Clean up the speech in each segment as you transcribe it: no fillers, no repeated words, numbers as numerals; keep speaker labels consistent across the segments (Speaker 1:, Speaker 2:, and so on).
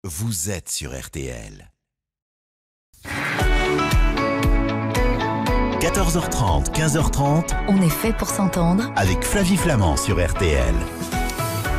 Speaker 1: Vous êtes sur RTL. 14h30, 15h30.
Speaker 2: On est fait pour s'entendre.
Speaker 1: Avec Flavie Flamand sur RTL.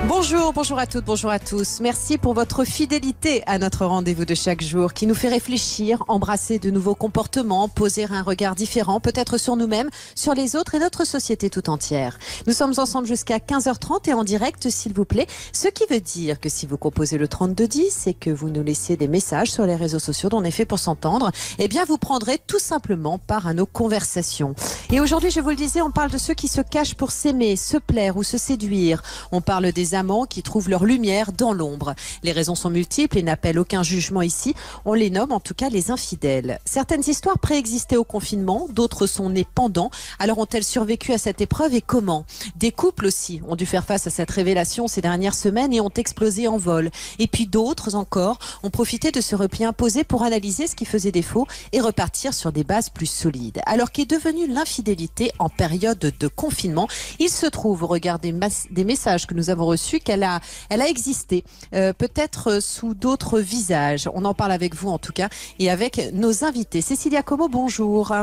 Speaker 3: Bonjour, bonjour à toutes, bonjour à tous. Merci pour votre fidélité à notre rendez-vous de chaque jour qui nous fait réfléchir, embrasser de nouveaux comportements, poser un regard différent, peut-être sur nous-mêmes, sur les autres et notre société tout entière. Nous sommes ensemble jusqu'à 15h30 et en direct, s'il vous plaît. Ce qui veut dire que si vous composez le 3210 et que vous nous laissez des messages sur les réseaux sociaux dont on est fait pour s'entendre, eh bien vous prendrez tout simplement part à nos conversations. Et aujourd'hui, je vous le disais, on parle de ceux qui se cachent pour s'aimer, se plaire ou se séduire. On parle des amants qui trouvent leur lumière dans l'ombre. Les raisons sont multiples et n'appellent aucun jugement ici. On les nomme en tout cas les infidèles. Certaines histoires préexistaient au confinement, d'autres sont nées pendant. Alors ont-elles survécu à cette épreuve et comment? Des couples aussi ont dû faire face à cette révélation ces dernières semaines et ont explosé en vol. Et puis d'autres encore ont profité de ce repli imposé pour analyser ce qui faisait défaut et repartir sur des bases plus solides. Alors qu'est devenue l'infidélité en période de confinement? Il se trouve au regard des messages que nous avons reçus qu'elle a existé, peut-être sous d'autres visages. On en parle avec vous en tout cas et avec nos invités. Cécilia Como, bonjour.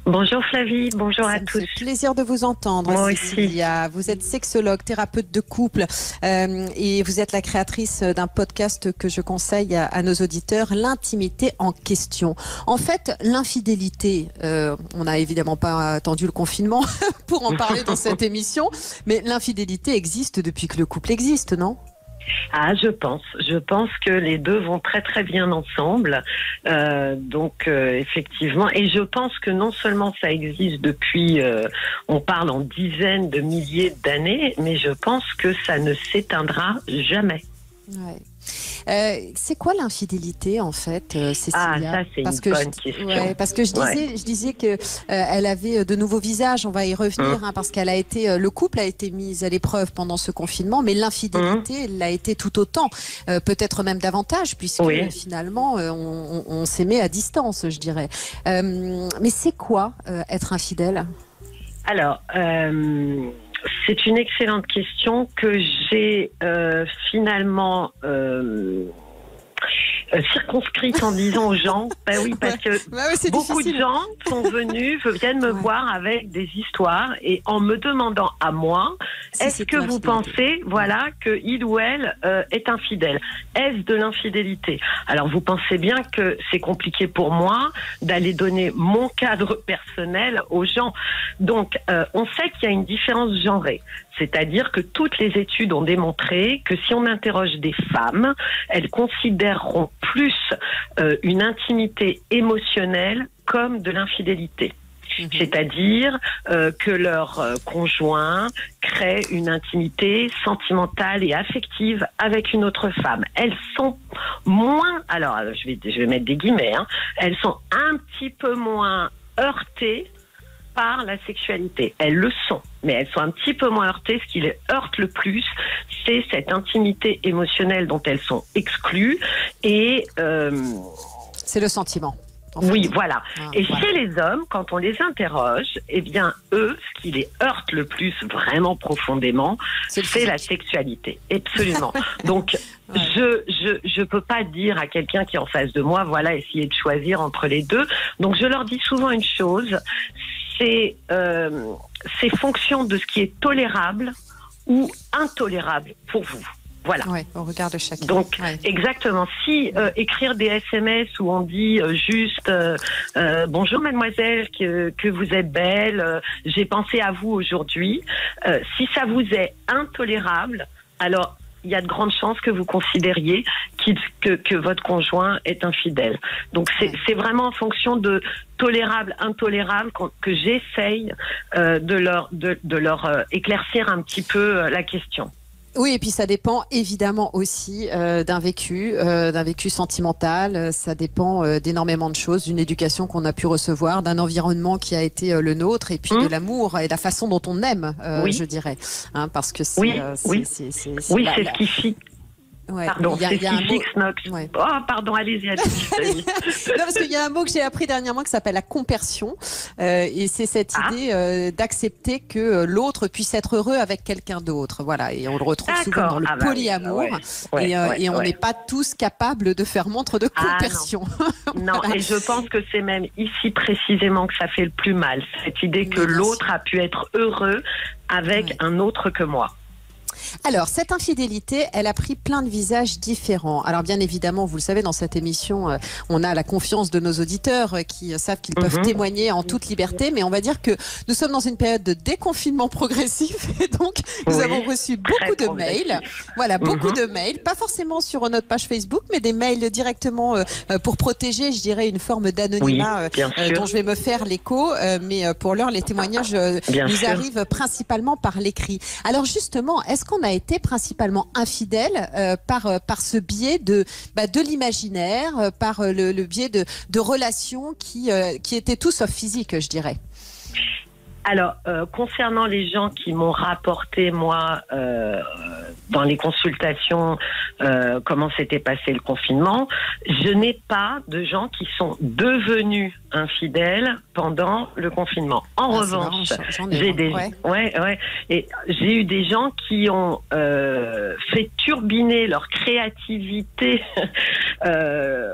Speaker 4: Bonjour Flavie, bonjour à tous.
Speaker 3: C'est un plaisir de vous entendre.
Speaker 4: Moi
Speaker 3: Cécilia,
Speaker 4: aussi.
Speaker 3: vous êtes sexologue, thérapeute de couple et vous êtes la créatrice d'un podcast que je conseille à nos auditeurs, L'intimité en question. En fait, l'infidélité, on n'a évidemment pas attendu le confinement pour en parler dans cette émission, mais l'infidélité existe depuis que le couple existe, non?
Speaker 4: Ah, je pense que les deux vont très très bien ensemble. Effectivement, et je pense que non seulement ça existe depuis, on parle en dizaines de milliers d'années, mais je pense que ça ne s'éteindra jamais.
Speaker 3: Ouais. C'est quoi l'infidélité en fait, Cécilia?
Speaker 4: Ah, ça c'est une bonne question.
Speaker 3: Ouais, parce que je disais que elle avait de nouveaux visages. On va y revenir parce qu'elle a été, le couple a été mis à l'épreuve pendant ce confinement, mais l'infidélité l'a été tout autant, peut-être même davantage, puisque finalement on s'aimait à distance, je dirais. Mais c'est quoi être infidèle?
Speaker 4: Alors. C'est une excellente question que j'ai finalement circonscrite en disant aux gens, ben oui, parce que beaucoup de gens sont venus, viennent me voir avec des histoires et en me demandant à moi, est-ce que vous pensez, voilà, que il ou elle est infidèle? Est-ce de l'infidélité? Alors vous pensez bien que c'est compliqué pour moi d'aller donner mon cadre personnel aux gens. Donc on sait qu'il y a une différence genrée. C'est-à-dire que toutes les études ont démontré que si on interroge des femmes, elles considéreront plus une intimité émotionnelle comme de l'infidélité. C'est-à-dire que leur conjoint crée une intimité sentimentale et affective avec une autre femme. Elles sont moins, alors je vais mettre des guillemets, elles sont un petit peu moins heurtées par la sexualité. Elles le sont, mais elles sont un petit peu moins heurtées. Ce qui les heurte le plus, c'est cette intimité émotionnelle dont elles sont exclues. Et
Speaker 3: c'est le sentiment.
Speaker 4: Oui, voilà. Et chez les hommes, quand on les interroge, eh bien, eux, ce qui les heurte le plus, vraiment profondément, c'est la sexualité. Absolument. Donc, je peux pas dire à quelqu'un qui est en face de moi, voilà, essayer de choisir entre les deux. Donc, je leur dis souvent une chose, c'est fonction de ce qui est tolérable ou intolérable pour vous. Voilà.
Speaker 3: Ouais, au regard de chacun.
Speaker 4: Donc, exactement. Si écrire des SMS où on dit juste bonjour mademoiselle, que vous êtes belle, j'ai pensé à vous aujourd'hui, si ça vous est intolérable, alors il y a de grandes chances que vous considériez que votre conjoint est infidèle. Donc c'est vraiment en fonction de tolérable, intolérable que j'essaye de leur éclaircir un petit peu la question.
Speaker 3: Oui, et puis ça dépend évidemment aussi d'un vécu sentimental. Ça dépend d'énormément de choses, d'une éducation qu'on a pu recevoir, d'un environnement qui a été le nôtre, et puis de l'amour et la façon dont on aime, je dirais. Parce que c'est
Speaker 4: c'est ce qui fit.
Speaker 3: Ouais.
Speaker 4: Pardon, c'est Fix Nox.
Speaker 3: Ouais.
Speaker 4: Oh, pardon, allez-y.
Speaker 3: Non, parce qu'il y a un mot que j'ai appris dernièrement qui s'appelle la compersion. Et c'est cette idée d'accepter que l'autre puisse être heureux avec quelqu'un d'autre. Voilà. Et on le retrouve souvent dans le polyamour. Et on n'est pas tous capables de faire montre de compersion.
Speaker 4: Non, voilà. Et je pense que c'est même ici précisément que ça fait le plus mal. Cette idée que l'autre a pu être heureux avec un autre que moi.
Speaker 3: Alors, cette infidélité, elle a pris plein de visages différents. Alors, bien évidemment, vous le savez, dans cette émission, on a la confiance de nos auditeurs qui savent qu'ils peuvent témoigner en toute liberté. Mais on va dire que nous sommes dans une période de déconfinement progressif. Et donc, nous avons reçu beaucoup de mails. Voilà, beaucoup de mails. Pas forcément sur notre page Facebook, mais des mails directement pour protéger, je dirais, une forme d'anonymat dont je vais me faire l'écho. Mais pour l'heure, les témoignages nous arrivent principalement par l'écrit. Alors, justement, est-ce qu'on a été principalement infidèle par ce biais de l'imaginaire, par le biais de relations qui étaient tout sauf physiques, je dirais?
Speaker 4: Alors, concernant les gens qui m'ont rapporté, moi, dans les consultations, comment s'était passé le confinement, je n'ai pas de gens qui sont devenus infidèles pendant le confinement. En revanche, j'ai eu des gens qui ont fait turbiner leur créativité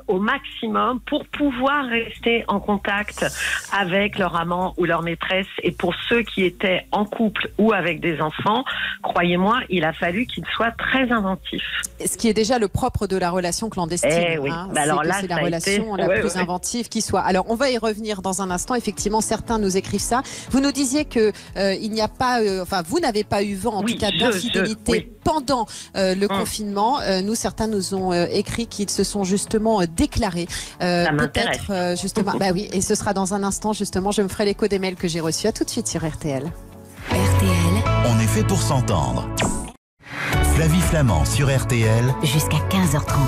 Speaker 4: au maximum pour pouvoir rester en contact avec leur amant ou leur maîtresse. Et pour ceux qui étaient en couple ou avec des enfants, croyez-moi, il a fallu qu'ils soient très inventifs.
Speaker 3: Ce qui est déjà le propre de la relation clandestine. C'est la relation la plus inventive qui soit. Alors, on va y revenir dans un instant. Effectivement, certains nous écrivent ça. Vous nous disiez que il n'y a pas, vous n'avez pas eu vent, en tout cas, d'infidélité pendant le confinement. Nous, certains nous ont écrit qu'ils se sont justement déclarés.
Speaker 4: Ça m'intéresse.
Speaker 3: Justement, oui, et ce sera dans un instant, justement. Je me ferai l'écho des mails que j'ai reçus. À tout de suite sur RTL.
Speaker 2: RTL.
Speaker 1: On est fait pour s'entendre. Flavie Flamand sur RTL.
Speaker 2: Jusqu'à 15h30.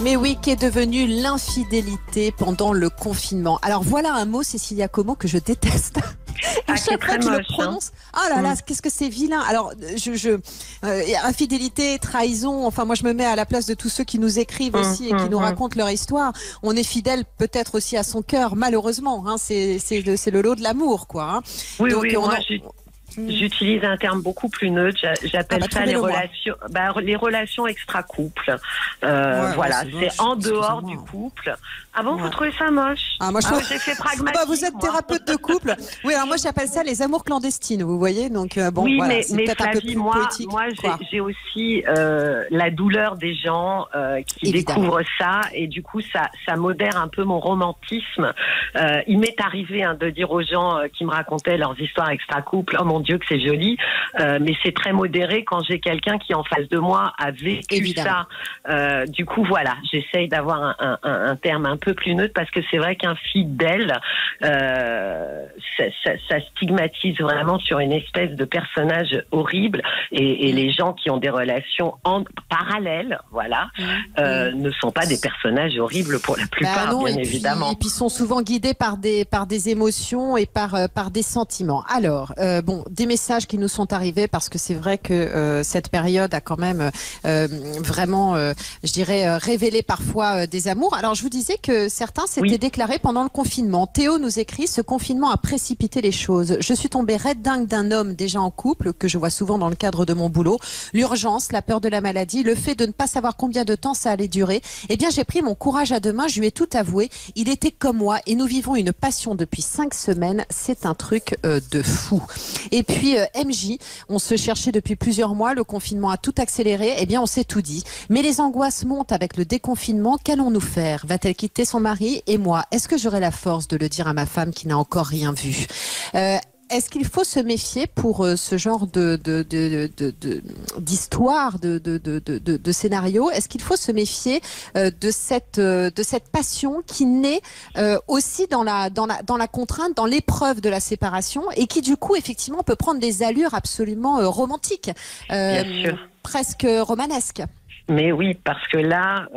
Speaker 3: Mais oui, qu'est devenue l'infidélité pendant le confinement? Alors voilà un mot, Cécilia Como, que je déteste. À chaque fois que je le prononce, oh là là, qu'est-ce que c'est vilain. Alors, infidélité, trahison, enfin moi je me mets à la place de tous ceux qui nous écrivent aussi et qui nous racontent leur histoire. On est fidèle peut-être aussi à son cœur, malheureusement. Hein, c'est le lot de l'amour, quoi. Hein.
Speaker 4: Oui, donc, j'utilise un terme beaucoup plus neutre. J'appelle ça les relations extra-couple. Voilà, c'est en dehors du couple. Ah bon, vous trouvez ça moche?
Speaker 3: Moi,
Speaker 4: j'ai fait pragmatique.
Speaker 3: Vous êtes thérapeute de couple. Oui, alors moi j'appelle ça les amours clandestines, vous voyez. Donc
Speaker 4: oui,
Speaker 3: voilà,
Speaker 4: mais
Speaker 3: peut-être un peu plus poétique.
Speaker 4: Moi, j'ai aussi la douleur des gens qui découvrent ça, et du coup, ça modère un peu mon romantisme. Il m'est arrivé de dire aux gens qui me racontaient leurs histoires extra-couple, oh mon Dieu que c'est joli, mais c'est très modéré quand j'ai quelqu'un qui en face de moi a vécu ça. Du coup, voilà, j'essaye d'avoir un terme un peu plus neutre, parce que c'est vrai qu'infidèle, ça stigmatise vraiment sur une espèce de personnage horrible, et les gens qui ont des relations parallèles, ne sont pas des personnages horribles pour la plupart, bien évidemment.
Speaker 3: Et puis sont souvent guidés par des émotions et par des sentiments. Alors, des messages qui nous sont arrivés, parce que c'est vrai que cette période a quand même vraiment, je dirais, révélé parfois des amours. Alors, je vous disais que certains s'étaient déclarés pendant le confinement. Théo nous écrit: ce confinement a précipité les choses. Je suis tombée raide dingue d'un homme déjà en couple, que je vois souvent dans le cadre de mon boulot. L'urgence, la peur de la maladie, le fait de ne pas savoir combien de temps ça allait durer. Eh bien, j'ai pris mon courage à deux mains, je lui ai tout avoué. Il était comme moi et nous vivons une passion depuis 5 semaines. C'est un truc de fou. Et puis, MJ, on se cherchait depuis plusieurs mois. Le confinement a tout accéléré. Eh bien, on s'est tout dit. Mais les angoisses montent avec le déconfinement. Qu'allons-nous faire? Va-t-elle quitter son mari? Et moi, est-ce que j'aurai la force de le dire à ma femme qui n'a encore rien vu? Est-ce qu'il faut se méfier pour ce genre d'histoire, de scénario? Est-ce qu'il faut se méfier de cette passion qui naît aussi dans la contrainte, dans l'épreuve de la séparation, et qui du coup effectivement peut prendre des allures absolument romantiques,
Speaker 4: Bien sûr.
Speaker 3: presque romanesques?
Speaker 4: Mais oui, parce que là,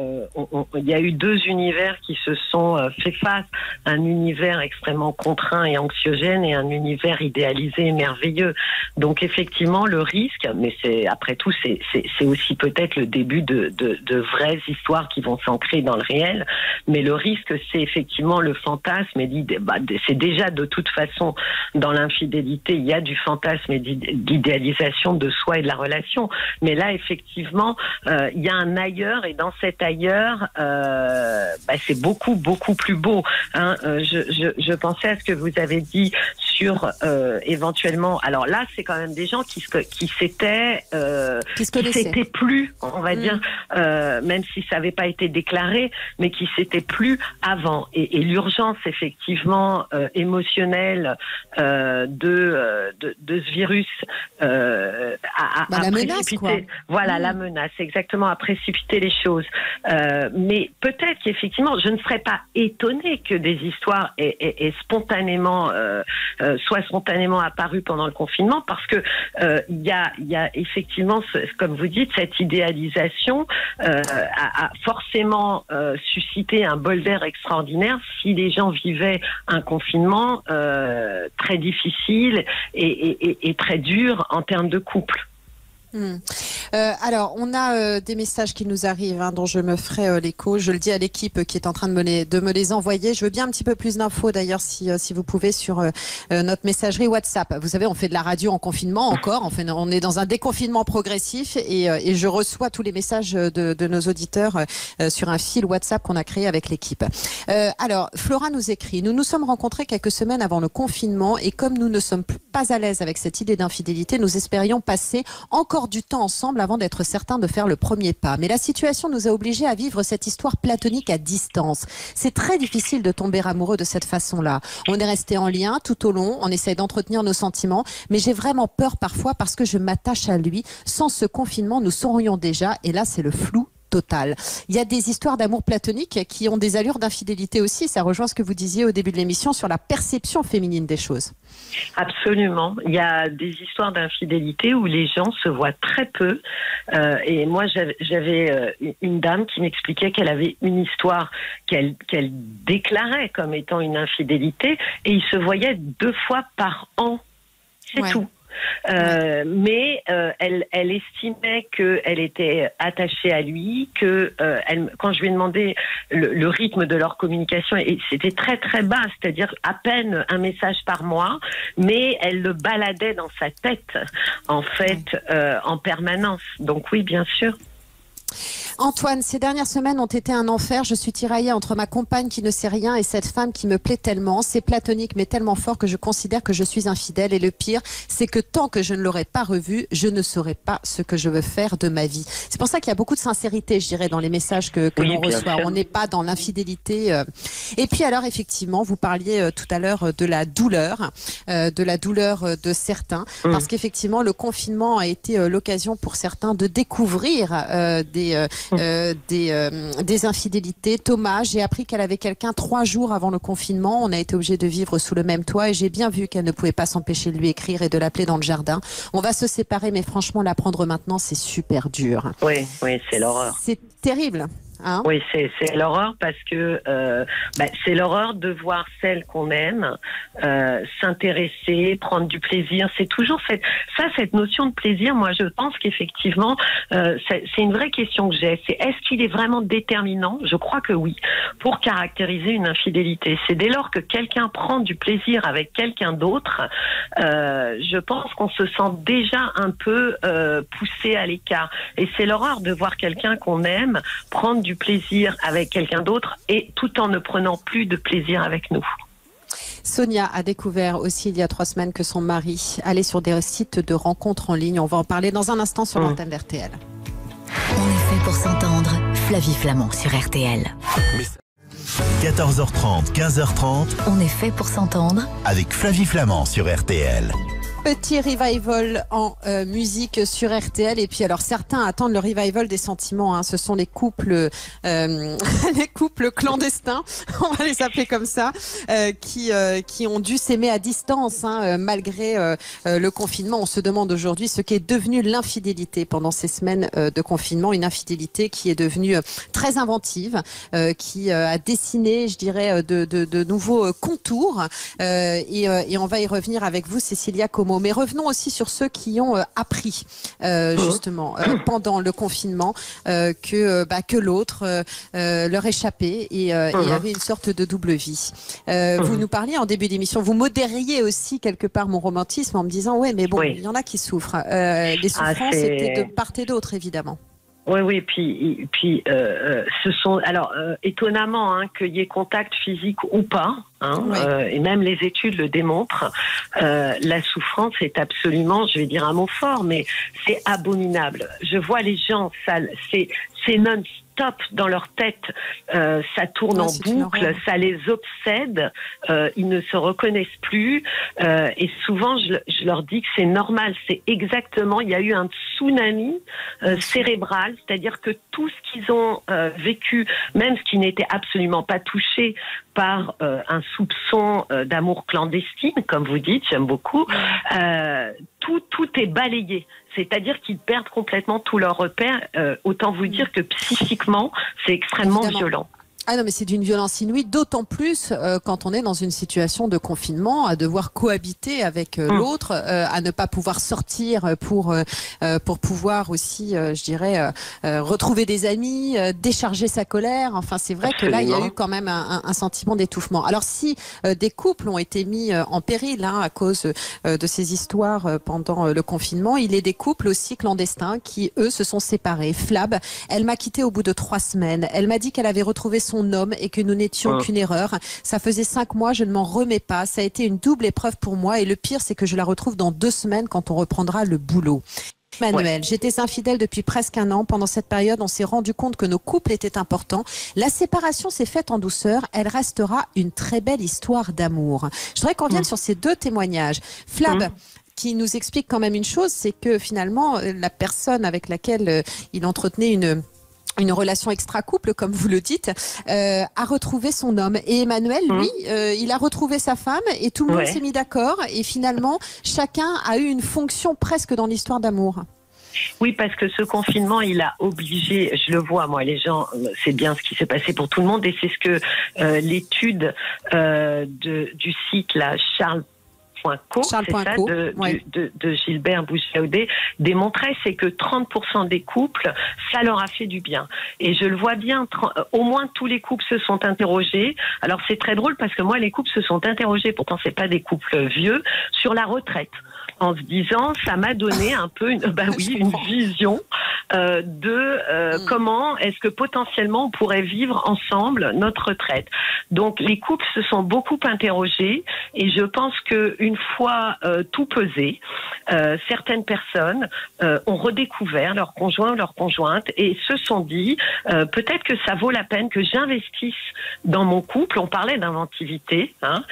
Speaker 4: il y a eu deux univers qui se sont fait face. Un univers extrêmement contraint et anxiogène et un univers idéalisé et merveilleux. Donc effectivement, le risque, mais après tout, c'est aussi peut-être le début de vraies histoires qui vont s'ancrer dans le réel. Mais le risque, c'est effectivement le fantasme et c'est déjà de toute façon dans l'infidélité, il y a du fantasme et d'idéalisation de soi et de la relation. Mais là, effectivement, il y a un ailleurs, et dans cet ailleurs, c'est beaucoup plus beau. Hein. Je pensais à ce que vous avez dit sur éventuellement. Alors là, c'est quand même des gens qui s'étaient plus, on va dire, même si ça n'avait pas été déclaré, mais qui s'étaient plus avant. Et l'urgence, effectivement, émotionnelle de ce virus a précipité. Voilà, la menace, exactement, a précipité les choses. Mais peut-être qu'effectivement, je ne serais pas étonnée que des histoires aient spontanément soient spontanément apparues pendant le confinement, parce que il y a effectivement, comme vous dites, cette idéalisation a forcément suscité un bol d'air extraordinaire si les gens vivaient un confinement très difficile et très dur en termes de couple.
Speaker 3: Alors, on a des messages qui nous arrivent, dont je me ferai l'écho. Je le dis à l'équipe qui est en train de me les envoyer. Je veux bien un petit peu plus d'infos, d'ailleurs, si vous pouvez, sur notre messagerie WhatsApp. Vous savez, on fait de la radio en confinement encore. On est dans un déconfinement progressif et je reçois tous les messages de nos auditeurs sur un fil WhatsApp qu'on a créé avec l'équipe. Alors, Flora nous écrit: nous nous sommes rencontrés quelques semaines avant le confinement et comme nous ne sommes pas à l'aise avec cette idée d'infidélité, nous espérions passer encore du temps ensemble avant d'être certains de faire le premier pas. Mais la situation nous a obligés à vivre cette histoire platonique à distance. C'est très difficile de tomber amoureux de cette façon-là. On est resté en lien tout au long, on essaie d'entretenir nos sentiments, mais j'ai vraiment peur parfois parce que je m'attache à lui. Sans ce confinement, nous saurions déjà, et là c'est le flou total. Il y a des histoires d'amour platonique qui ont des allures d'infidélité aussi. Ça rejoint ce que vous disiez au début de l'émission sur la perception féminine des choses.
Speaker 4: Absolument. Il y a des histoires d'infidélité où les gens se voient très peu. Et moi, j'avais une dame qui m'expliquait qu'elle avait une histoire qu'elle déclarait comme étant une infidélité et ils se voyaient 2 fois par an. C'est tout. Mais elle estimait qu'elle était attachée à lui, quand je lui ai demandé le rythme de leur communication, et c'était très très bas, c'est-à-dire à peine un message par mois, mais elle le baladait dans sa tête en fait en permanence. Donc oui, bien sûr.
Speaker 3: Antoine, ces dernières semaines ont été un enfer. Je suis tiraillée entre ma compagne qui ne sait rien et cette femme qui me plaît tellement. C'est platonique mais tellement fort que je considère que je suis infidèle. Et le pire, c'est que tant que je ne l'aurai pas revue, je ne saurai pas ce que je veux faire de ma vie. C'est pour ça qu'il y a beaucoup de sincérité, je dirais, dans les messages que l'on reçoit. On n'est pas dans l'infidélité. Et puis alors, effectivement, vous parliez tout à l'heure de la douleur de certains. Parce qu'effectivement, le confinement a été l'occasion pour certains de découvrir des infidélités. Thomas, j'ai appris qu'elle avait quelqu'un 3 jours avant le confinement. On a été obligé de vivre sous le même toit et j'ai bien vu qu'elle ne pouvait pas s'empêcher de lui écrire et de l'appeler dans le jardin. On va se séparer, mais franchement, l'apprendre maintenant, c'est super dur.
Speaker 4: Oui, c'est l'horreur.
Speaker 3: C'est terrible.
Speaker 4: Oui, c'est l'horreur parce que c'est l'horreur de voir celle qu'on aime s'intéresser, prendre du plaisir. C'est toujours cette notion de plaisir. Moi, je pense qu'effectivement, c'est une vraie question que j'ai. C'est est-ce qu'il est vraiment déterminant? Je crois que oui, pour caractériser une infidélité. C'est dès lors que quelqu'un prend du plaisir avec quelqu'un d'autre, je pense qu'on se sent déjà un peu poussé à l'écart. Et c'est l'horreur de voir quelqu'un qu'on aime prendre du plaisir avec quelqu'un d'autre et tout en ne prenant plus de plaisir avec nous.
Speaker 3: Sonia a découvert aussi il y a 3 semaines que son mari allait sur des sites de rencontres en ligne. On va en parler dans un instant sur l'antenne d'RTL.
Speaker 2: On est fait pour s'entendre. Flavie Flamand sur RTL.
Speaker 1: 14h30, 15h30.
Speaker 2: On est fait pour s'entendre.
Speaker 1: Avec Flavie Flamand sur RTL.
Speaker 3: Petit revival en musique sur RTL. Et puis alors certains attendent le revival des sentiments. Hein. Ce sont les couples, les couples clandestins, on va les appeler comme ça, qui ont dû s'aimer à distance hein, malgré le confinement. On se demande aujourd'hui ce qu'est devenu l'infidélité pendant ces semaines de confinement. Une infidélité qui est devenue très inventive, qui a dessiné, je dirais, de nouveaux contours. Et on va y revenir avec vous, Cécilia Como. Mais revenons aussi sur ceux qui ont appris justement pendant le confinement que l'autre leur échappait et avait une sorte de double vie. Vous nous parliez en début d'émission, vous modériez aussi quelque part mon romantisme en me disant ouais mais bon, il y en a qui souffrent. Les souffrances étaient de part et d'autre évidemment.
Speaker 4: Oui, puis ce sont alors étonnamment hein, qu'il y ait contact physique ou pas, hein, et même les études le démontrent. La souffrance est absolument, je vais dire un mot fort, mais c'est abominable. Je vois les gens, c'est non-stop dans leur tête, ça tourne en boucle, ça les obsède, ils ne se reconnaissent plus, et souvent je leur dis que c'est normal, c'est exactement, il y a eu un tsunami cérébral, c'est-à-dire que tout ce qu'ils ont vécu, même ce qui n'était absolument pas touché par un soupçon d'amour clandestine, comme vous dites, j'aime beaucoup, tout est balayé. C'est-à-dire qu'ils perdent complètement tous leurs repères. Autant vous dire que psychiquement, c'est extrêmement violent.
Speaker 3: Ah non, mais c'est d'une violence inouïe, d'autant plus quand on est dans une situation de confinement, à devoir cohabiter avec l'autre, à ne pas pouvoir sortir pour pouvoir aussi, je dirais, retrouver des amis, décharger sa colère. Enfin, c'est vrai que là, il y a eu quand même un sentiment d'étouffement. Alors, si des couples ont été mis en péril hein, à cause de ces histoires pendant le confinement, il est des couples aussi clandestins qui, eux, se sont séparés. Flab, elle m'a quitté au bout de 3 semaines. Elle m'a dit qu'elle avait retrouvé son homme et que nous n'étions qu'une erreur. Ça faisait 5 mois, je ne m'en remets pas. Ça a été une double épreuve pour moi et le pire, c'est que je la retrouve dans 2 semaines quand on reprendra le boulot. Manuel, j'étais infidèle depuis presque 1 an. Pendant cette période, on s'est rendu compte que nos couples étaient importants. La séparation s'est faite en douceur. Elle restera une très belle histoire d'amour. Je voudrais qu'on vienne sur ces 2 témoignages. Flab, qui nous explique quand même une chose, c'est que finalement, la personne avec laquelle il entretenait une relation extra-couple, comme vous le dites, a retrouvé son homme. Et Emmanuel, lui, il a retrouvé sa femme et tout le monde s'est mis d'accord. Et finalement, chacun a eu une fonction presque dans l'histoire d'amour.
Speaker 4: Oui, parce que ce confinement, il a obligé, je le vois, moi, les gens, c'est bien ce qui s'est passé pour tout le monde. Et c'est ce que l'étude du site, là, Charles.co, de Gilbert Bouchaudé démontrait, c'est que 30% des couples, ça leur a fait du bien. Et je le vois bien, au moins tous les couples se sont interrogés. Alors c'est très drôle parce que moi, les couples se sont interrogés, pourtant c'est pas des couples vieux, sur la retraite. En se disant, ça m'a donné un peu une vision de comment est-ce que potentiellement on pourrait vivre ensemble notre retraite. Donc les couples se sont beaucoup interrogés et je pense que une fois tout pesé, certaines personnes ont redécouvert leur conjoint ou leur conjointe et se sont dit peut-être que ça vaut la peine que j'investisse dans mon couple. On parlait d'inventivité, hein,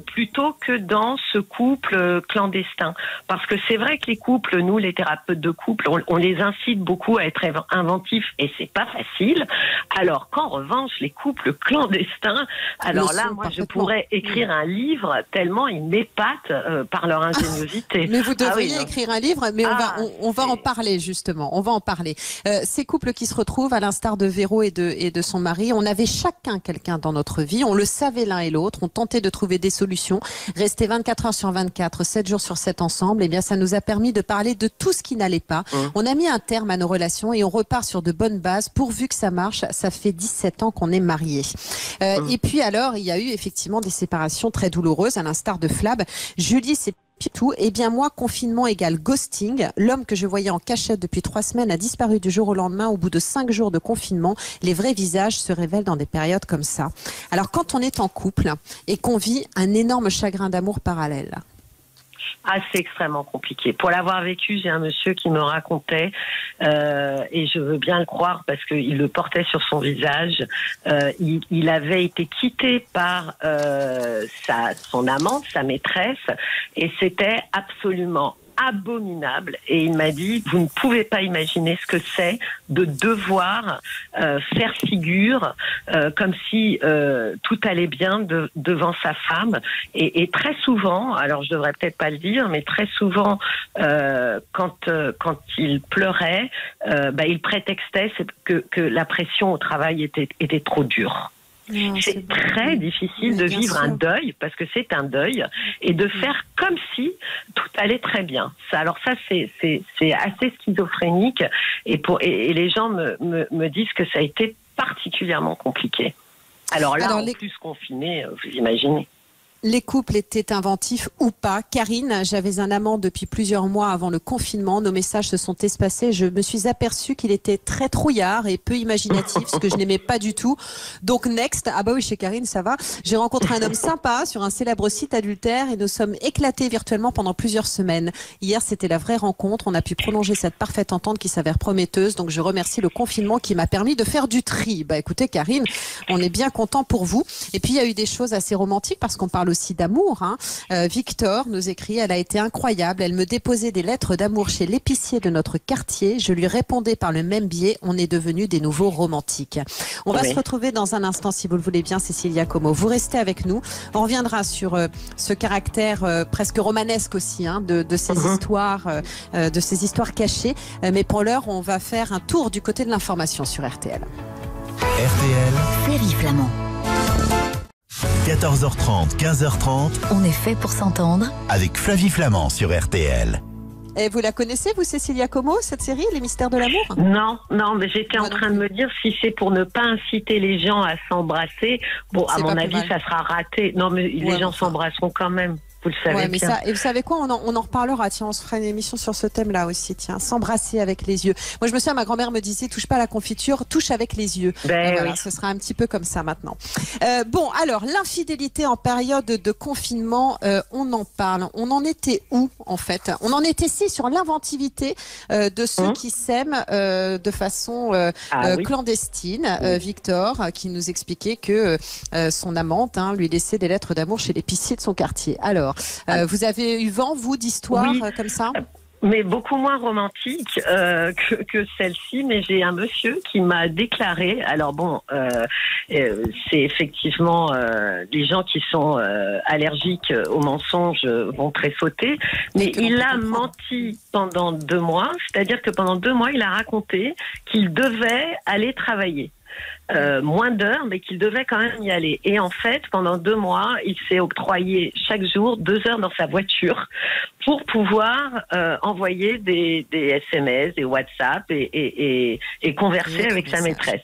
Speaker 4: plutôt que dans ce couple clandestin. Parce que c'est vrai que les couples, nous les thérapeutes de couple, on les incite beaucoup à être inventifs et c'est pas facile. Alors qu'en revanche, les couples clandestins, alors là, moi je pourrais écrire un livre tellement ils m'épatent par leur ingéniosité.
Speaker 3: Mais vous devriez écrire un livre, mais on va en parler justement. On va en parler. Ces couples qui se retrouvent, à l'instar de Véro et de son mari, on avait chacun quelqu'un dans notre vie, on le savait l'un et l'autre, on tentait de trouver des solutions, rester 24 heures sur 24, 7 jours sur 7 ensemble, eh bien ça nous a permis de parler de tout ce qui n'allait pas. On a mis un terme à nos relations et on repart sur de bonnes bases pourvu que ça marche. Ça fait 17 ans qu'on est mariés. Et puis alors, il y a eu effectivement des séparations très douloureuses, à l'instar de Flab. Julie, c'est tout. Eh bien moi, confinement égale ghosting. L'homme que je voyais en cachette depuis 3 semaines a disparu du jour au lendemain. Au bout de 5 jours de confinement, les vrais visages se révèlent dans des périodes comme ça. Alors quand on est en couple et qu'on vit un énorme chagrin d'amour parallèle,
Speaker 4: Ah, c'est extrêmement compliqué. Pour l'avoir vécu, j'ai un monsieur qui me racontait, et je veux bien le croire parce qu'il le portait sur son visage, il avait été quitté par son amante, sa maîtresse, et c'était absolument abominable. Et il m'a dit, vous ne pouvez pas imaginer ce que c'est de devoir faire figure comme si tout allait bien devant sa femme. Et très souvent, alors je devrais peut-être pas le dire, mais très souvent, quand il pleurait, il prétextait que la pression au travail était trop dure. C'est très difficile de vivre un deuil, parce que c'est un deuil, et de faire comme si tout allait très bien. Alors ça, c'est assez schizophrénique, et les gens me disent que ça a été particulièrement compliqué. Alors là, en plus confiné, vous imaginez.
Speaker 3: Les couples étaient inventifs ou pas. Karine, j'avais un amant depuis plusieurs mois avant le confinement. Nos messages se sont espacés. Je me suis aperçue qu'il était très trouillard et peu imaginatif, ce que je n'aimais pas du tout. Donc next, ah bah oui, chez Karine, ça va. J'ai rencontré un homme sympa sur un célèbre site adultère et nous sommes éclatés virtuellement pendant plusieurs semaines. Hier, c'était la vraie rencontre. On a pu prolonger cette parfaite entente qui s'avère prometteuse. Donc je remercie le confinement qui m'a permis de faire du tri. Bah écoutez, Karine, on est bien content pour vous. Et puis il y a eu des choses assez romantiques parce qu'on parle aussi d'amour. Victor nous écrit, elle a été incroyable. Elle me déposait des lettres d'amour chez l'épicier de notre quartier. Je lui répondais par le même biais. On est devenus des nouveaux romantiques. On va se retrouver dans un instant, si vous le voulez bien, Cécilia Como. Vous restez avec nous. On reviendra sur ce caractère presque romanesque aussi de ces histoires cachées. Mais pour l'heure, on va faire un tour du côté de l'information sur RTL.
Speaker 1: RTL,
Speaker 2: Flavie Flamand.
Speaker 1: 14h30, 15h30.
Speaker 2: On est fait pour s'entendre.
Speaker 1: Avec Flavie Flamand sur RTL.
Speaker 3: Et vous la connaissez, vous, Cécilia Como, cette série, Les Mystères de l'amour?
Speaker 4: Non, mais j'étais en train de me dire, si c'est pour ne pas inciter les gens à s'embrasser, bon, à mon avis, ça sera raté. Non, mais les gens s'embrasseront quand même. Vous le savez bien.
Speaker 3: Ça, et vous savez quoi, on en reparlera. Tiens, on se fera une émission sur ce thème-là aussi. Tiens, s'embrasser avec les yeux. Moi, je me souviens, ma grand-mère me disait, touche pas à la confiture, touche avec les yeux. Voilà, ce sera un petit peu comme ça maintenant. Bon, alors, l'infidélité en période de confinement, on en parle. On en était où, en fait? On en était sur l'inventivité de ceux qui s'aiment de façon clandestine. Victor, qui nous expliquait que son amante lui laissait des lettres d'amour chez l'épicier de son quartier. Alors, vous avez eu vent, vous, d'histoires comme ça?
Speaker 4: Mais beaucoup moins romantique que celle-ci, mais j'ai un monsieur qui m'a déclaré, alors bon, c'est effectivement les gens qui sont allergiques aux mensonges vont tressauter, mais il a menti pendant 2 mois, c'est-à-dire que pendant 2 mois, il a raconté qu'il devait aller travailler. Moins d'heures, mais qu'il devait quand même y aller. Et en fait, pendant 2 mois, il s'est octroyé chaque jour 2 heures dans sa voiture pour pouvoir envoyer des SMS, des WhatsApp et converser avec sa maîtresse.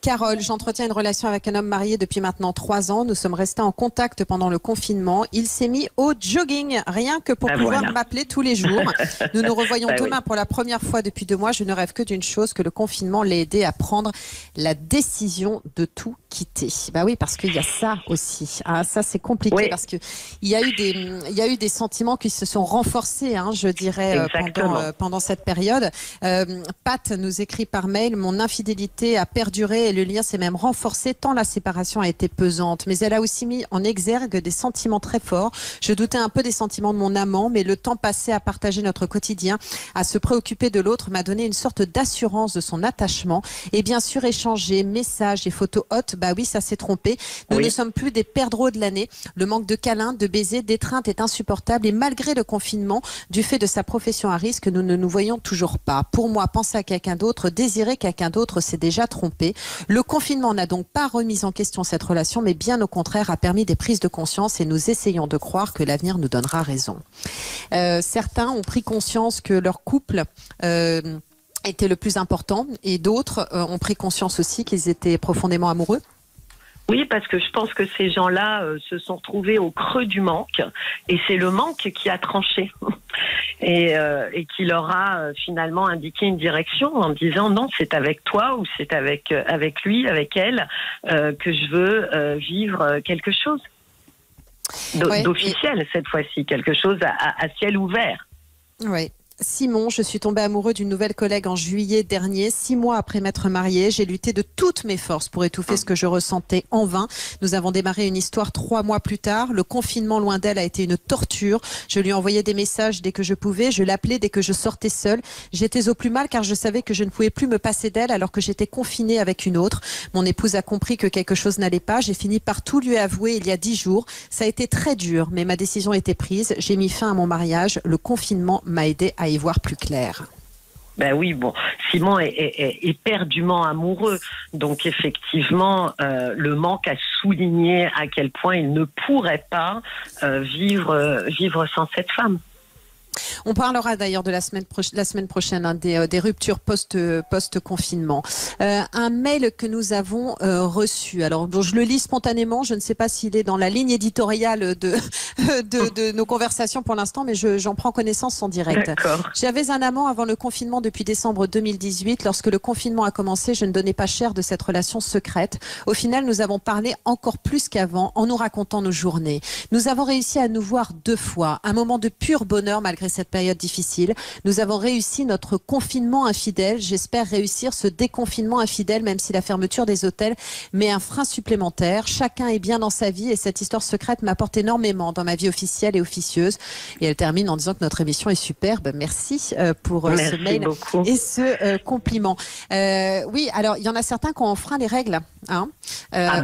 Speaker 3: Carole, j'entretiens une relation avec un homme marié depuis maintenant 3 ans. Nous sommes restés en contact pendant le confinement. Il s'est mis au jogging, rien que pour pouvoir m'appeler tous les jours. Nous nous revoyons demain pour la première fois depuis 2 mois. Je ne rêve que d'une chose, que le confinement l'ait aidé à prendre la décision de tout quitter. Bah oui, parce qu'il y a ça aussi. Ah, ça, c'est compliqué parce que il y a eu des sentiments qui se sont renforcés, je dirais, pendant cette période. Pat nous écrit par mail, mon infidélité a perduré et le lien s'est même renforcé tant la séparation a été pesante. Mais elle a aussi mis en exergue des sentiments très forts. Je doutais un peu des sentiments de mon amant, mais le temps passé à partager notre quotidien, à se préoccuper de l'autre, m'a donné une sorte d'assurance de son attachement. Et bien sûr, échanger messages et photos hautes, bah oui, ça s'est trompé. Nous ne sommes plus des perdreaux de l'année. Le manque de câlins, de baisers, d'étreintes est insupportable. Et malgré le confinement, du fait de sa profession à risque, nous ne nous voyons toujours pas. Pour moi, penser à quelqu'un d'autre, désirer quelqu'un d'autre, c'est déjà trompé. Le confinement n'a donc pas remis en question cette relation, mais bien au contraire a permis des prises de conscience et nous essayons de croire que l'avenir nous donnera raison. Certains ont pris conscience que leur couple était le plus important et d'autres ont pris conscience aussi qu'ils étaient profondément amoureux.
Speaker 4: Oui, parce que je pense que ces gens-là se sont retrouvés au creux du manque et c'est le manque qui a tranché et qui leur a finalement indiqué une direction en disant non, c'est avec toi ou c'est avec lui, avec elle que je veux vivre quelque chose. d'officiel cette fois-ci, quelque chose à ciel ouvert.
Speaker 3: Oui. Simon, je suis tombée amoureux d'une nouvelle collègue en juillet dernier. 6 mois après m'être mariée, j'ai lutté de toutes mes forces pour étouffer ce que je ressentais en vain. Nous avons démarré une histoire 3 mois plus tard. Le confinement loin d'elle a été une torture. Je lui envoyais des messages dès que je pouvais. Je l'appelais dès que je sortais seule. J'étais au plus mal car je savais que je ne pouvais plus me passer d'elle alors que j'étais confinée avec une autre. Mon épouse a compris que quelque chose n'allait pas. J'ai fini par tout lui avouer il y a 10 jours. Ça a été très dur, mais ma décision était prise. J'ai mis fin à mon mariage. Le confinement m'a aidé à y voir plus clair.
Speaker 4: Ben oui, bon, Simon est éperdument amoureux, donc effectivement, le manque à souligner à quel point il ne pourrait pas vivre sans cette femme.
Speaker 3: On parlera d'ailleurs de la semaine prochaine hein, des ruptures post-confinement. Un mail que nous avons reçu. Alors, bon, je le lis spontanément. Je ne sais pas s'il est dans la ligne éditoriale de nos conversations pour l'instant, mais j'en prends connaissance en direct. J'avais un amant avant le confinement depuis décembre 2018. Lorsque le confinement a commencé, je ne donnais pas cher de cette relation secrète. Au final, nous avons parlé encore plus qu'avant en nous racontant nos journées. Nous avons réussi à nous voir 2 fois. Un moment de pur bonheur malgré cette période difficile. Nous avons réussi notre confinement infidèle. J'espère réussir ce déconfinement infidèle, même si la fermeture des hôtels met un frein supplémentaire. Chacun est bien dans sa vie et cette histoire secrète m'apporte énormément dans ma vie officielle et officieuse. Et elle termine en disant que notre émission est superbe. Merci pour ce mail beaucoup. Et ce compliment. Oui, alors il y en a certains qui ont enfreint les règles hein,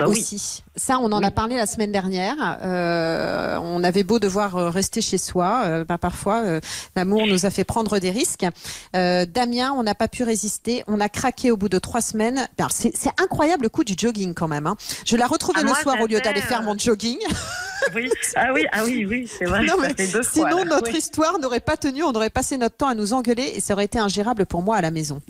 Speaker 3: aussi. Oui. Ça, on en a parlé la semaine dernière. On avait beau devoir rester chez soi. Parfois, l'amour nous a fait prendre des risques. Damien, on n'a pas pu résister. On a craqué au bout de 3 semaines. C'est incroyable le coup du jogging quand même. Hein. Je l'ai retrouvé le soir au lieu d'aller faire mon jogging.
Speaker 4: Oui, oui, c'est vrai.
Speaker 3: Non, mais sinon, notre histoire n'aurait pas tenu. On aurait passé notre temps à nous engueuler et ça aurait été ingérable pour moi à la maison.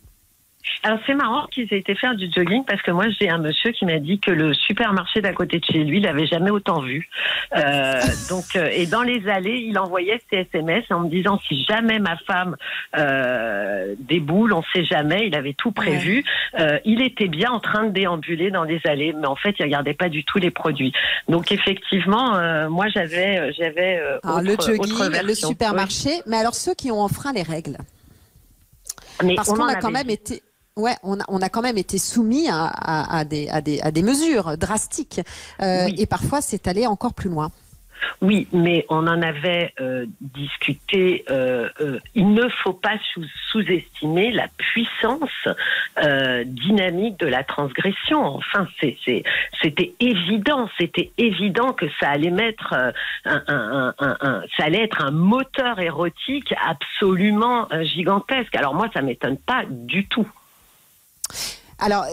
Speaker 4: Alors c'est marrant qu'ils aient été faire du jogging parce que moi j'ai un monsieur qui m'a dit que le supermarché d'à côté de chez lui, il l'avait jamais autant vu. Et dans les allées, il envoyait ses SMS en me disant si jamais ma femme déboule, on sait jamais. Il avait tout prévu. Il était bien en train de déambuler dans les allées, mais en fait il regardait pas du tout les produits. Donc effectivement, moi j'avais
Speaker 3: le jogging, le supermarché. Oui. Mais alors ceux qui ont enfreint les règles, mais parce qu'on a quand même été. Ouais, on a quand même été soumis à des mesures drastiques et parfois c'est allé encore plus loin.
Speaker 4: Oui, mais on en avait discuté. Il ne faut pas sous-estimer la puissance dynamique de la transgression. Enfin, c'était évident que ça allait mettre ça allait être un moteur érotique absolument gigantesque. Alors moi, ça m'étonne pas du tout.
Speaker 3: Alors,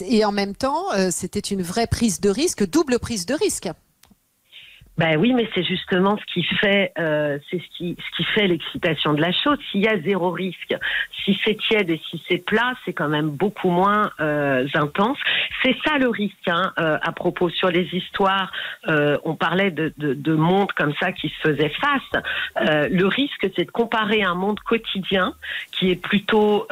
Speaker 3: et en même temps, c'était une vraie prise de risque, double prise de risque.
Speaker 4: Ben oui, mais c'est justement ce qui fait, c'est ce qui fait l'excitation de la chose. S'il y a 0 risque, si c'est tiède et si c'est plat, c'est quand même beaucoup moins intense. C'est ça le risque. Hein, à propos sur les histoires, on parlait de mondes comme ça qui se faisaient face. Le risque, c'est de comparer un monde quotidien qui est plutôt,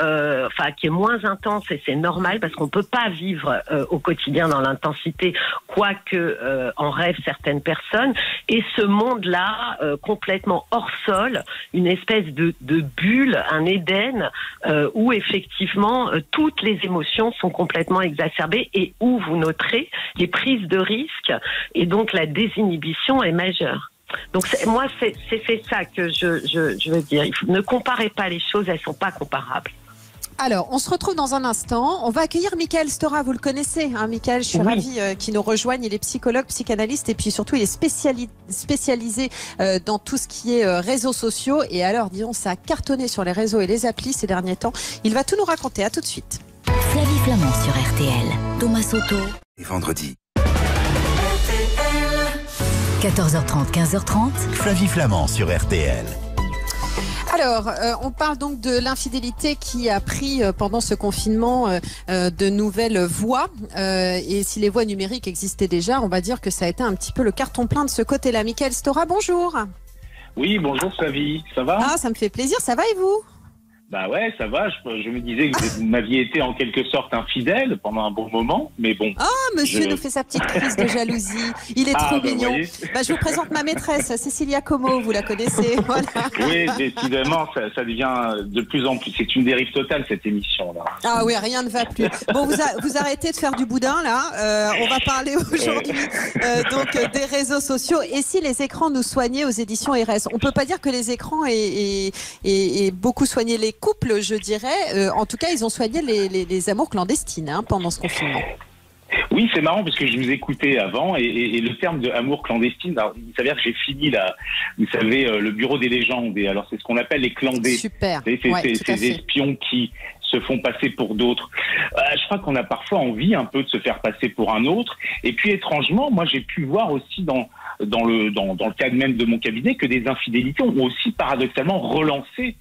Speaker 4: qui est moins intense et c'est normal parce qu'on peut pas vivre au quotidien dans l'intensité, quoique en rêvent certaines personnes. Et ce monde-là, complètement hors sol, une espèce de bulle, un Éden, où effectivement toutes les émotions sont complètement exacerbées et où vous noterez les prises de risque et donc la désinhibition est majeure. Donc moi, c'est ça que je veux dire. Ne comparez pas les choses, elles ne sont pas comparables.
Speaker 3: Alors, on se retrouve dans un instant. On va accueillir Michael Stora, vous le connaissez, hein, Michael, je suis ravie qu'il nous rejoigne. Il est psychologue, psychanalyste et puis surtout, il est spécialisé dans tout ce qui est réseaux sociaux. Et alors, disons, ça a cartonné sur les réseaux et les applis ces derniers temps. Il va tout nous raconter. À tout de suite.
Speaker 2: Flavie Flamand sur RTL. Thomas Soto.
Speaker 1: Et vendredi.
Speaker 2: 14h30, 15h30.
Speaker 1: Flavie Flamand sur RTL.
Speaker 3: Alors, on parle donc de l'infidélité qui a pris pendant ce confinement de nouvelles voies. Et si les voies numériques existaient déjà, on va dire que ça a été un petit peu le carton plein de ce côté-là. Michael Stora, bonjour.
Speaker 5: Oui, bonjour Flavie, ça va?
Speaker 3: Ah, ça me fait plaisir, ça va et vous?
Speaker 5: Bah ouais, ça va. Je me disais que vous m'aviez été en quelque sorte infidèle pendant un bon moment, mais bon.
Speaker 3: Ah, monsieur nous fait sa petite crise de jalousie. Il est trop mignon. Je vous présente ma maîtresse, Cécilia Como, vous la connaissez. Voilà.
Speaker 5: Oui, décidément, ça devient de plus en plus. C'est une dérive totale, cette émission-là.
Speaker 3: Ah oui, rien ne va plus. Bon, vous arrêtez de faire du boudin, là. On va parler aujourd'hui donc des réseaux sociaux. Et si les écrans nous soignaient aux éditions RS? On ne peut pas dire que les écrans aient beaucoup soigné les couples, je dirais. En tout cas, ils ont soigné les amours clandestines pendant ce confinement.
Speaker 5: Oui, c'est marrant parce que je vous écoutais avant et le terme de amour clandestine, alors, il s'avère que j'ai fini vous savez, le bureau des légendes. Et alors, c'est ce qu'on appelle les clandés.
Speaker 3: Super.
Speaker 5: Ces espions qui se font passer pour d'autres. Je crois qu'on a parfois envie un peu de se faire passer pour un autre. Et puis, étrangement, moi, j'ai pu voir aussi dans le cadre même de mon cabinet que des infidélités ont aussi paradoxalement relancé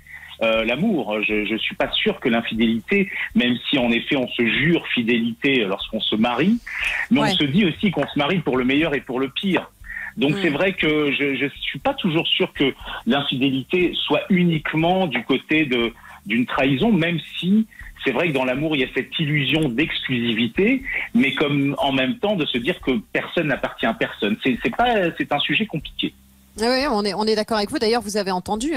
Speaker 5: l'amour. Je suis pas sûr que l'infidélité, même si en effet on se jure fidélité lorsqu'on se marie, mais on se dit aussi qu'on se marie pour le meilleur et pour le pire. Donc c'est vrai que je suis pas toujours sûr que l'infidélité soit uniquement du côté d'une trahison, même si c'est vrai que dans l'amour il y a cette illusion d'exclusivité, mais comme en même temps de se dire que personne n'appartient à personne. C'est un sujet compliqué.
Speaker 3: Oui, on est d'accord avec vous. D'ailleurs, vous avez entendu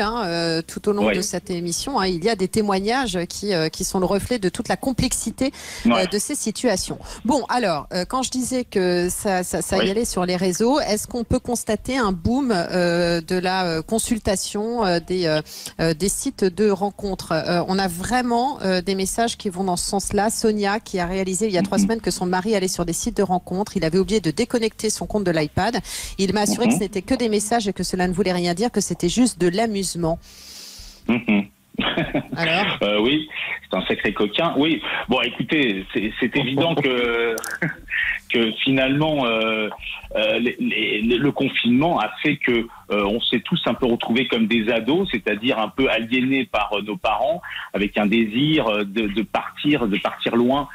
Speaker 3: tout au long de cette émission, il y a des témoignages qui sont le reflet de toute la complexité de ces situations. Bon, alors, quand je disais que ça y allait sur les réseaux, est-ce qu'on peut constater un boom de la consultation des sites de rencontres? On a vraiment des messages qui vont dans ce sens-là. Sonia, qui a réalisé il y a 3 semaines que son mari allait sur des sites de rencontres, il avait oublié de déconnecter son compte de l'iPad. Il m'a assuré que ce n'était que des messages et que cela ne voulait rien dire, que c'était juste de l'amusement. Alors
Speaker 5: oui, c'est un sacré coquin. Oui, bon, écoutez, c'est évident que finalement le confinement a fait que on s'est tous un peu retrouvés comme des ados, c'est-à-dire un peu aliénés par nos parents, avec un désir de partir loin.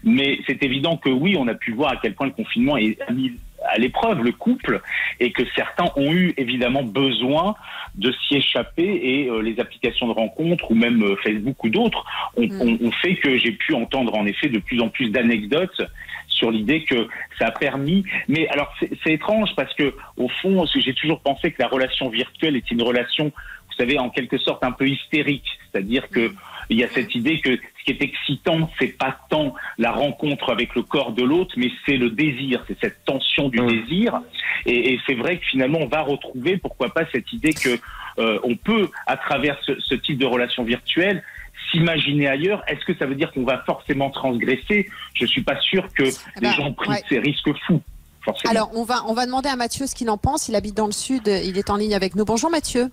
Speaker 5: Mais c'est évident que oui, on a pu voir à quel point le confinement a mis à l'épreuve le couple et que certains ont eu évidemment besoin de s'y échapper et les applications de rencontres ou même Facebook ou d'autres ont fait que j'ai pu entendre en effet de plus en plus d'anecdotes sur l'idée que ça a permis. Mais alors c'est étrange parce que au fond, j'ai toujours pensé que la relation virtuelle est une relation, vous savez, en quelque sorte un peu hystérique, c'est-à-dire que il y a cette idée que ce qui est excitant, c'est pas tant la rencontre avec le corps de l'autre, mais c'est le désir, c'est cette tension du désir. Et c'est vrai que finalement, on va retrouver, pourquoi pas, cette idée que on peut, à travers ce type de relation virtuelle, s'imaginer ailleurs. Est-ce que ça veut dire qu'on va forcément transgresser? Je suis pas sûr que les gens prennent ces risques fous. Forcément.
Speaker 3: Alors, on va demander à Mathieu ce qu'il en pense. Il habite dans le sud, il est en ligne avec nous. Bonjour Mathieu.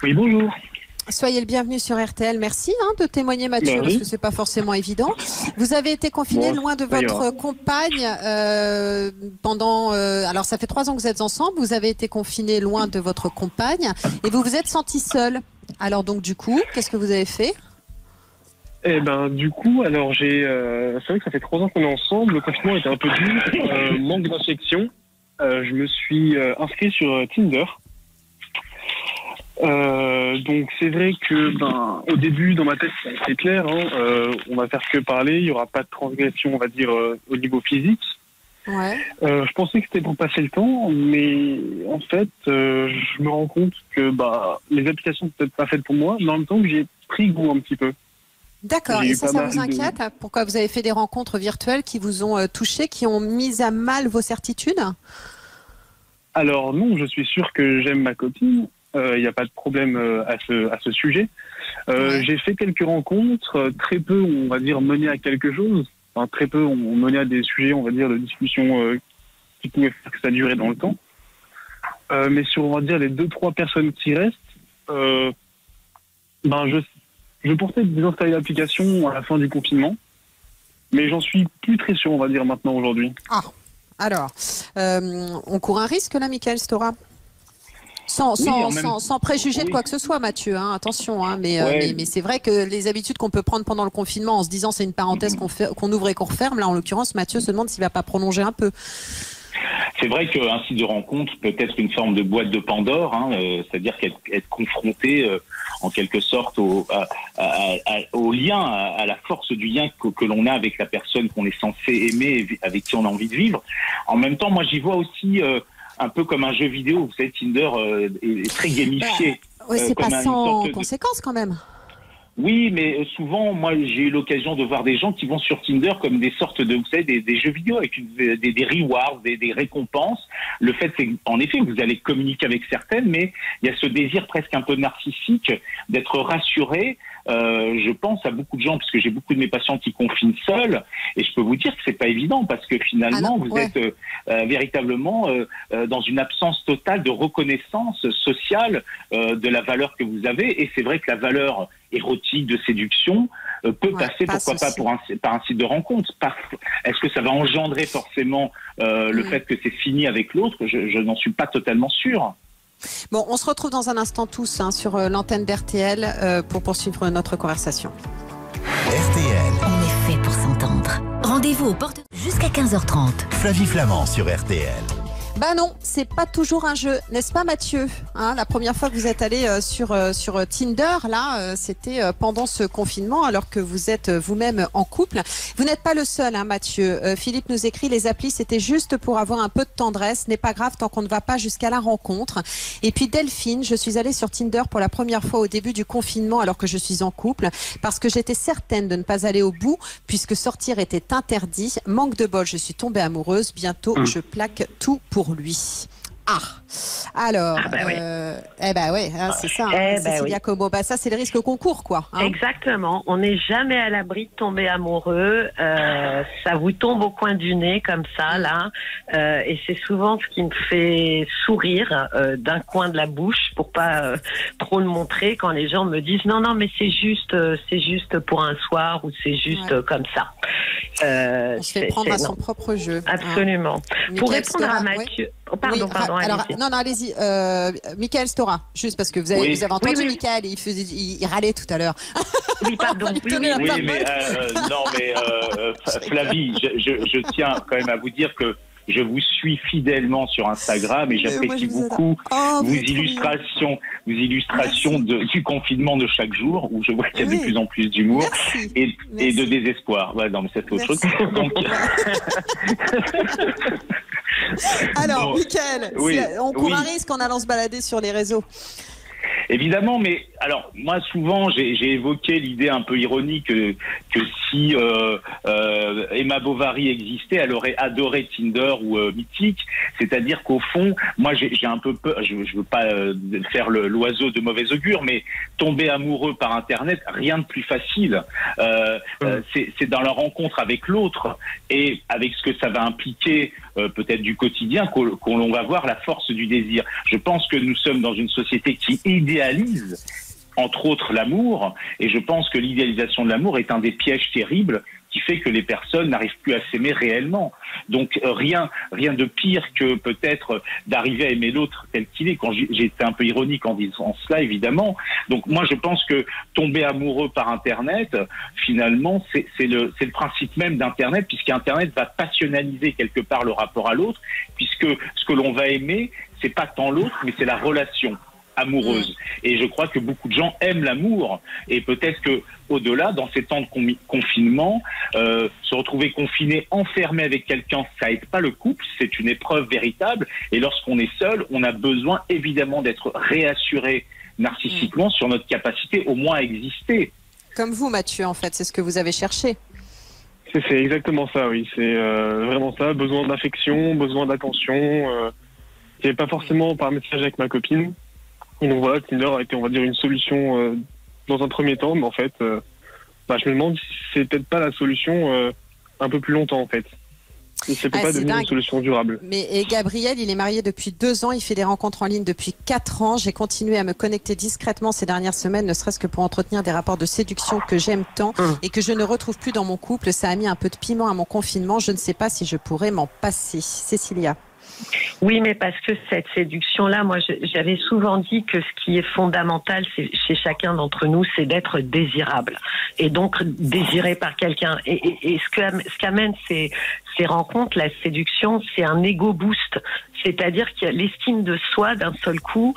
Speaker 6: Oui, bonjour.
Speaker 3: Soyez le bienvenu sur RTL. Merci de témoigner, Mathieu, parce que c'est pas forcément évident. Vous avez été confiné loin de votre compagne pendant... alors, ça fait 3 ans que vous êtes ensemble. Vous avez été confiné loin de votre compagne et vous vous êtes senti seul. Alors donc, du coup, qu'est-ce que vous avez fait?
Speaker 6: Eh ben, du coup, alors c'est vrai que ça fait 3 ans qu'on est ensemble. Le confinement était un peu dur, manque d'infection. Je me suis inscrit sur Tinder. Donc c'est vrai que au début dans ma tête c'est clair, on va faire que parler, il y aura pas de transgression, on va dire au niveau physique. Je pensais que c'était pour passer le temps, mais en fait je me rends compte que les applications sont peut-être pas faites pour moi, mais en même temps que j'ai pris goût un petit peu.
Speaker 3: D'accord, et ça vous inquiète? Pourquoi vous avez fait des rencontres virtuelles qui vous ont touché, qui ont mis à mal vos certitudes?
Speaker 6: Alors non, je suis sûr que j'aime ma copine. Il n'y a pas de problème à ce sujet. J'ai fait quelques rencontres, très peu, on va dire, menées à quelque chose. Enfin, très peu ont mené à des sujets, on va dire, de discussion qui pouvaient faire que ça durait dans le temps. Mais sur, on va dire, les 2-3 personnes qui restent, je pensais désinstaller l'application à la fin du confinement. Mais j'en suis plus très sûr, on va dire, maintenant, aujourd'hui.
Speaker 3: Ah, alors, on court un risque, là, Michael Stora? Sans préjuger de quoi que ce soit, Mathieu, attention, mais c'est vrai que les habitudes qu'on peut prendre pendant le confinement en se disant c'est une parenthèse qu'on ouvre et qu'on referme, là en l'occurrence Mathieu se demande s'il ne va pas prolonger un peu.
Speaker 5: c'est vrai qu'un site de rencontre peut être une forme de boîte de Pandore, hein, c'est-à-dire être confronté en quelque sorte au lien, à la force du lien que l'on a avec la personne qu'on est censé aimer, avec qui on a envie de vivre. En même temps, moi j'y vois aussi un peu comme un jeu vidéo. Vous savez, Tinder est très gamifié.
Speaker 3: Oui, c'est pas sans conséquence quand même.
Speaker 5: Oui, mais souvent, moi, j'ai eu l'occasion de voir des gens qui vont sur Tinder comme des sortes de, vous savez, des jeux vidéo avec des rewards, des récompenses. Le fait, c'est qu'en effet, vous allez communiquer avec certaines, mais il y a ce désir presque un peu narcissique d'être rassuré. Je pense à beaucoup de gens, parce que j'ai beaucoup de mes patients qui confinent seuls, et je peux vous dire que c'est pas évident, parce que finalement, vous êtes véritablement dans une absence totale de reconnaissance sociale de la valeur que vous avez, et c'est vrai que la valeur érotique de séduction peut passer, pourquoi pas, par un site de rencontre. Est-ce que ça va engendrer forcément le fait que c'est fini avec l'autre? Je n'en suis pas totalement sûr.
Speaker 3: Bon, on se retrouve dans un instant tous sur l'antenne d'RTL pour poursuivre notre conversation.
Speaker 1: RTL.
Speaker 2: On est fait pour s'entendre. Rendez-vous aux portes jusqu'à 15h30.
Speaker 1: Flavie Flamand sur RTL.
Speaker 3: Bah non, c'est pas toujours un jeu, n'est-ce pas Mathieu, hein, la première fois que vous êtes allé sur Tinder, là, c'était pendant ce confinement, alors que vous êtes vous-même en couple. Vous n'êtes pas le seul, hein, Mathieu. Philippe nous écrit, les applis, c'était juste pour avoir un peu de tendresse, n'est pas grave tant qu'on ne va pas jusqu'à la rencontre. Et puis Delphine, je suis allée sur Tinder pour la première fois au début du confinement, alors que je suis en couple, parce que j'étais certaine de ne pas aller au bout, puisque sortir était interdit. Manque de bol, je suis tombée amoureuse. Bientôt, je plaque tout pour lui. Alors, c'est ça, Cécilia Como. Bah, ça, c'est le risque concours, quoi. Hein.
Speaker 4: Exactement. On n'est jamais à l'abri de tomber amoureux. Ça vous tombe au coin du nez, comme ça, là. Et c'est souvent ce qui me fait sourire d'un coin de la bouche, pour pas trop le montrer, quand les gens me disent non, mais c'est juste pour un soir, ou c'est juste comme ça.
Speaker 3: On se fait prendre à son propre jeu.
Speaker 4: Absolument.
Speaker 3: Hein.
Speaker 4: Pour répondre à Mathieu... Oh, pardon,
Speaker 3: alors, non, allez-y. Michael Stora, juste parce que vous avez entendu Michael, il râlait tout à l'heure.
Speaker 4: Oui, pardon.
Speaker 5: Flavie, je tiens quand même à vous dire que je vous suis fidèlement sur Instagram et j'apprécie beaucoup vos illustrations du confinement de chaque jour, où je vois qu'il y a de plus en plus d'humour et de désespoir. Ouais, non, mais c'est autre chose. Donc...
Speaker 3: Alors, Michael, on court un risque en allant se balader sur les réseaux.
Speaker 5: Évidemment, mais alors moi souvent j'ai évoqué l'idée un peu ironique que si Emma Bovary existait, elle aurait adoré Tinder ou Mythique. C'est-à-dire qu'au fond, moi j'ai un peu peur, je veux pas faire l'oiseau de mauvais augure, mais tomber amoureux par Internet, rien de plus facile. C'est dans la rencontre avec l'autre et avec ce que ça va impliquer peut-être du quotidien qu'on va voir la force du désir. Je pense que nous sommes dans une société qui idéalise entre autres l'amour, et je pense que l'idéalisation de l'amour est un des pièges terribles qui fait que les personnes n'arrivent plus à s'aimer réellement. Donc rien de pire que peut-être d'arriver à aimer l'autre tel qu'il est. Quand j'étais un peu ironique en disant cela, évidemment. Donc moi je pense que tomber amoureux par Internet, finalement, c'est le principe même d'Internet, puisqu'Internet va passionnaliser quelque part le rapport à l'autre, puisque ce que l'on va aimer, c'est pas tant l'autre, mais c'est la relation amoureuse. Et je crois que beaucoup de gens aiment l'amour, et peut-être que au-delà, dans ces temps de confinement, se retrouver confiné, enfermé avec quelqu'un, ça aide pas le couple, c'est une épreuve véritable, et lorsqu'on est seul, on a besoin évidemment d'être réassuré narcissiquement sur notre capacité au moins à exister.
Speaker 3: Comme vous, Mathieu, en fait, c'est ce que vous avez cherché.
Speaker 6: C'est exactement ça, oui, c'est vraiment ça, besoin d'affection, besoin d'attention, c'est pas forcément par message avec ma copine. Et donc voilà, Tinder a été, on va dire, une solution dans un premier temps, mais en fait, je me demande si c'est peut-être pas la solution un peu plus longtemps, en fait. Et ça peut pas devenir une solution durable.
Speaker 3: Mais Gabriel, il est marié depuis 2 ans, il fait des rencontres en ligne depuis 4 ans. J'ai continué à me connecter discrètement ces dernières semaines, ne serait-ce que pour entretenir des rapports de séduction que j'aime tant et que je ne retrouve plus dans mon couple. Ça a mis un peu de piment à mon confinement. Je ne sais pas si je pourrais m'en passer. Cécilia.
Speaker 4: Oui, mais parce que cette séduction-là, moi, j'avais souvent dit que ce qui est fondamental chez chacun d'entre nous, c'est d'être désirable. Et donc, désiré par quelqu'un. Et ce qu'amène ces rencontres, la séduction, c'est un ego boost. C'est-à-dire qu'il y a l'estime de soi d'un seul coup,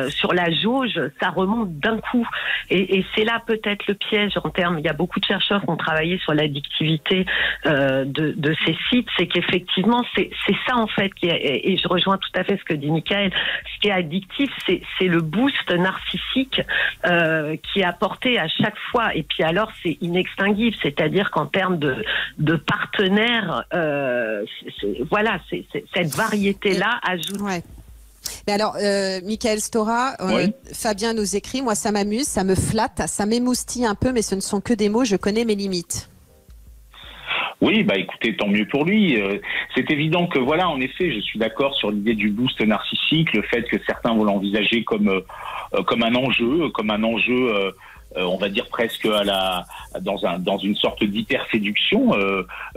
Speaker 4: sur la jauge, ça remonte d'un coup. Et c'est là peut-être le piège en termes, il y a beaucoup de chercheurs qui ont travaillé sur l'addictivité de ces sites, c'est qu'effectivement, c'est ça en fait, et je rejoins tout à fait ce que dit Michael, ce qui est addictif, c'est le boost narcissique qui est apporté à chaque fois. Et puis alors, c'est inextinguible, c'est-à-dire qu'en termes de partenaires, voilà, c'est cette variété-là ajoute...
Speaker 3: Ouais. Mais alors, Michael Stora,
Speaker 5: oui.
Speaker 3: Fabien nous écrit, moi ça m'amuse, ça me flatte, ça m'émoustille un peu, mais ce ne sont que des mots, je connais mes limites.
Speaker 5: Oui, bah écoutez, tant mieux pour lui. C'est évident que voilà, en effet, je suis d'accord sur l'idée du boost narcissique, le fait que certains vont l'envisager comme un enjeu, on va dire presque dans une sorte d'hyper-séduction.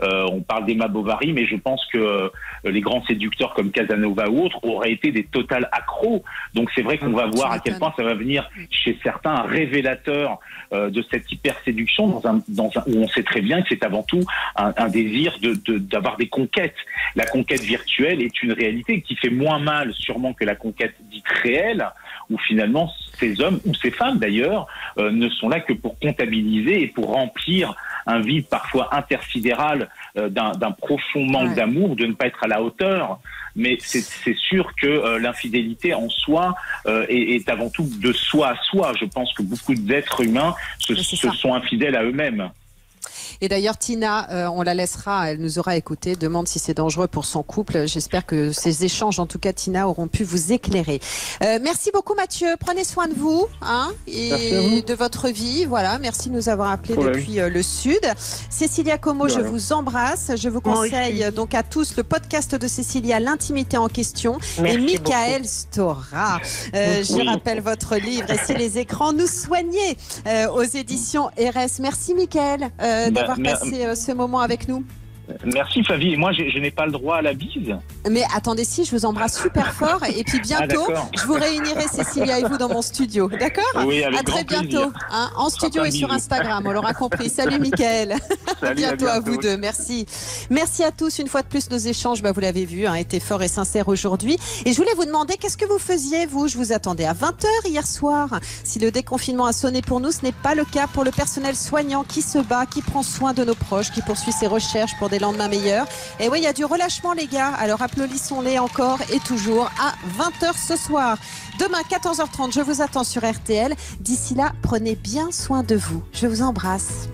Speaker 5: On parle d'Emma Bovary, mais je pense que les grands séducteurs comme Casanova ou autres auraient été des total accros. Donc c'est vrai qu'on va voir à quel point ça va venir chez certains un révélateur de cette hyper-séduction où on sait très bien que c'est avant tout un désir d'avoir des conquêtes. La conquête virtuelle est une réalité qui fait moins mal sûrement que la conquête dite réelle, où finalement ces hommes ou ces femmes d'ailleurs ne sont là que pour comptabiliser et pour remplir un vide parfois intersidéral d'un profond manque d'amour, de ne pas être à la hauteur. Mais c'est sûr que l'infidélité en soi est avant tout de soi à soi. Je pense que beaucoup d'êtres humains se sont infidèles à eux-mêmes.
Speaker 3: Et d'ailleurs, Tina, on la laissera, elle nous aura écouté, demande si c'est dangereux pour son couple. J'espère que ces échanges, en tout cas, Tina, auront pu vous éclairer. Merci beaucoup, Mathieu. Prenez soin de vous et de votre vie. Voilà, merci de nous avoir appelés depuis le Sud. Cécilia Como, je vous embrasse. Je vous conseille donc à tous le podcast de Cécilia, L'intimité en question. Merci et Michael Stora. Je rappelle votre livre, Et si les écrans nous soignaient, aux éditions RS. Merci, Michael, d'avoir passé ce moment avec nous.
Speaker 5: Merci Flavie, et moi je n'ai pas le droit à la bise.
Speaker 3: Mais attendez, si, je vous embrasse super fort et puis bientôt je vous réunirai Cécilia et vous dans mon studio, d'accord?
Speaker 5: Oui, avec
Speaker 3: à très bientôt, en studio et sur Instagram, on l'aura compris. Salut Mickaël. À bientôt à vous deux, merci. Merci à tous, une fois de plus nos échanges, vous l'avez vu, étaient forts et sincères aujourd'hui. Et je voulais vous demander, qu'est-ce que vous faisiez vous? Je vous attendais à 20h hier soir. Si le déconfinement a sonné pour nous, ce n'est pas le cas pour le personnel soignant qui se bat, qui prend soin de nos proches, qui poursuit ses recherches pour des lendemains meilleurs. Et oui, il y a du relâchement les gars, alors applaudissons-les encore et toujours à 20h ce soir. Demain 14h30, je vous attends sur RTL. D'ici là, prenez bien soin de vous. Je vous embrasse.